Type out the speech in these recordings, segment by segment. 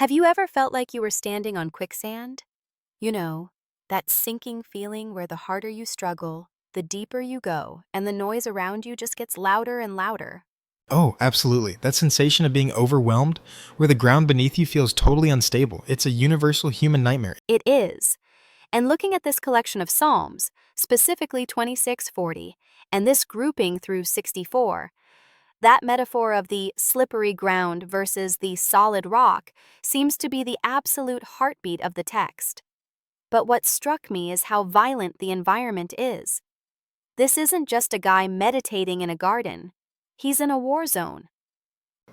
Have you ever felt like you were standing on quicksand? You know, that sinking feeling where the harder you struggle, the deeper you go, and the noise around you just gets louder and louder. Oh, absolutely. That sensation of being overwhelmed, where the ground beneath you feels totally unstable. It's a universal human nightmare. It is. And looking at this collection of Psalms, specifically 2640, and this grouping through 64, that metaphor of the slippery ground versus the solid rock seems to be the absolute heartbeat of the text. But what struck me is how violent the environment is. This isn't just a guy meditating in a garden. He's in a war zone.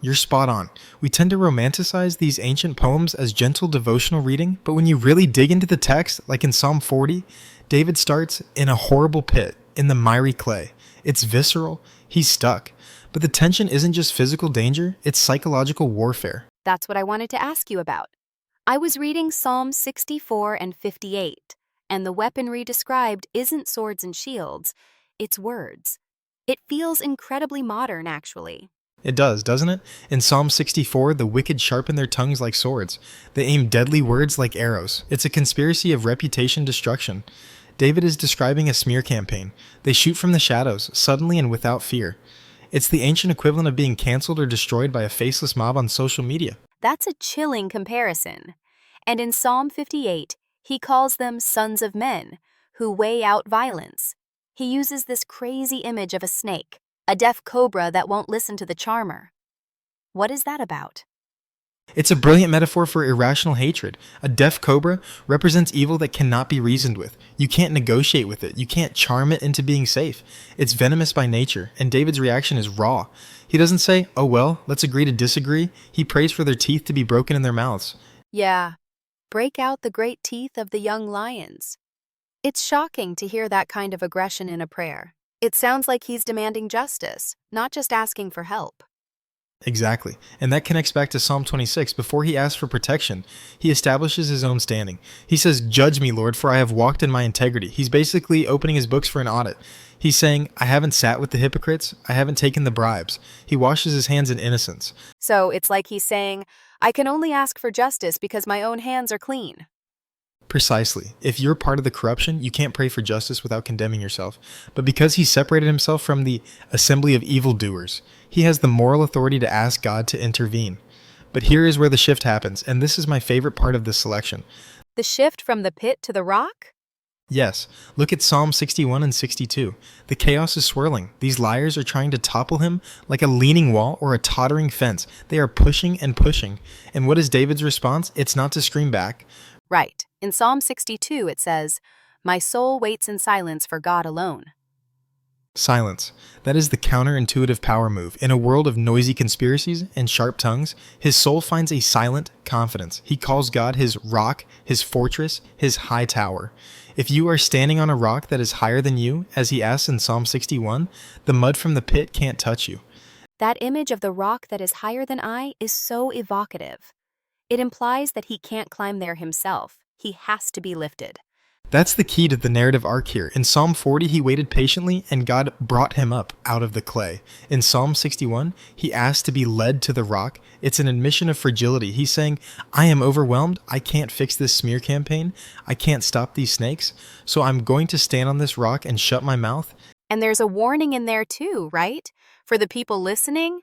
You're spot on. We tend to romanticize these ancient poems as gentle devotional reading, but when you really dig into the text, like in Psalm 40, David starts in a horrible pit, in the miry clay. It's visceral, he's stuck. But the tension isn't just physical danger, it's psychological warfare. That's what I wanted to ask you about. I was reading Psalms 64 and 58, and the weaponry described isn't swords and shields, it's words. It feels incredibly modern, actually. It does, doesn't it? In Psalm 64, the wicked sharpen their tongues like swords. They aim deadly words like arrows. It's a conspiracy of reputation destruction. David is describing a smear campaign. They shoot from the shadows, suddenly and without fear. It's the ancient equivalent of being canceled or destroyed by a faceless mob on social media. That's a chilling comparison. And in Psalm 58, he calls them sons of men, who weigh out violence. He uses this crazy image of a snake, a deaf cobra that won't listen to the charmer. What is that about? It's a brilliant metaphor for irrational hatred. A deaf cobra represents evil that cannot be reasoned with. You can't negotiate with it. You can't charm it into being safe. It's venomous by nature, and David's reaction is raw. He doesn't say, oh well, let's agree to disagree. He prays for their teeth to be broken in their mouths. Yeah, break out the great teeth of the young lions. It's shocking to hear that kind of aggression in a prayer. It sounds like he's demanding justice, not just asking for help. Exactly. And that connects back to Psalm 26. Before he asks for protection, he establishes his own standing. He says, judge me, Lord, for I have walked in my integrity. He's basically opening his books for an audit. He's saying, I haven't sat with the hypocrites. I haven't taken the bribes. He washes his hands in innocence. So it's like he's saying, I can only ask for justice because my own hands are clean. Precisely. If you're part of the corruption, you can't pray for justice without condemning yourself. But because he separated himself from the assembly of evildoers, he has the moral authority to ask God to intervene. But here is where the shift happens, and this is my favorite part of this selection. The shift from the pit to the rock? Yes, look at Psalm 61 and 62. The chaos is swirling. These liars are trying to topple him like a leaning wall or a tottering fence. They are pushing and pushing. And what is David's response? It's not to scream back. Right. In Psalm 62, it says, my soul waits in silence for God alone. Silence. That is the counterintuitive power move. In a world of noisy conspiracies and sharp tongues, his soul finds a silent confidence. He calls God his rock, his fortress, his high tower. If you are standing on a rock that is higher than you, as he asks in Psalm 61, the mud from the pit can't touch you. That image of the rock that is higher than I is so evocative. It implies that he can't climb there himself. He has to be lifted. That's the key to the narrative arc here. In Psalm 40, he waited patiently and God brought him up out of the clay. In Psalm 61, he asked to be led to the rock. It's an admission of fragility. He's saying, I am overwhelmed. I can't fix this smear campaign. I can't stop these snakes. So I'm going to stand on this rock and shut my mouth. And there's a warning in there too, right? For the people listening?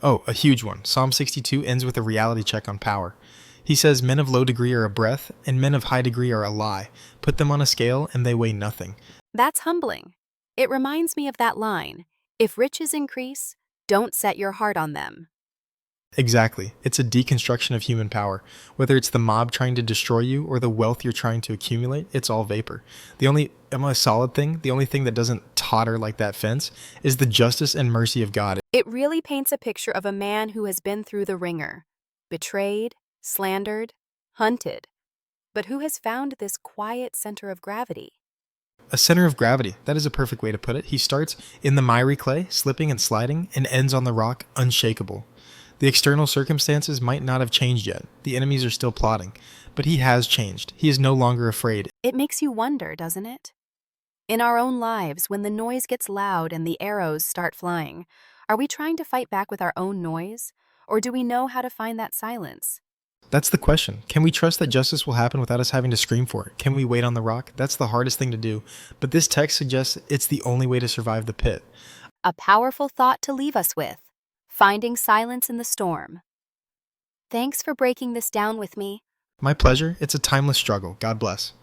Oh, a huge one. Psalm 62 ends with a reality check on power. He says men of low degree are a breath, and men of high degree are a lie. Put them on a scale, and they weigh nothing. That's humbling. It reminds me of that line, if riches increase, don't set your heart on them. Exactly. It's a deconstruction of human power. Whether it's the mob trying to destroy you or the wealth you're trying to accumulate, it's all vapor. The only solid thing, the only thing that doesn't totter like that fence, is the justice and mercy of God. It really paints a picture of a man who has been through the ringer, betrayed, slandered, hunted, but who has found this quiet center of gravity. A center of gravity. That is a perfect way to put it. He starts in the miry clay, slipping and sliding, and ends on the rock, unshakable. The external circumstances might not have changed yet. The enemies are still plotting. But he has changed. He is no longer afraid. It makes you wonder, doesn't it? In our own lives, when the noise gets loud and the arrows start flying, are we trying to fight back with our own noise? Or do we know how to find that silence? That's the question. Can we trust that justice will happen without us having to scream for it? Can we wait on the rock? That's the hardest thing to do. But this text suggests it's the only way to survive the pit. A powerful thought to leave us with: finding silence in the storm. Thanks for breaking this down with me. My pleasure. It's a timeless struggle. God bless.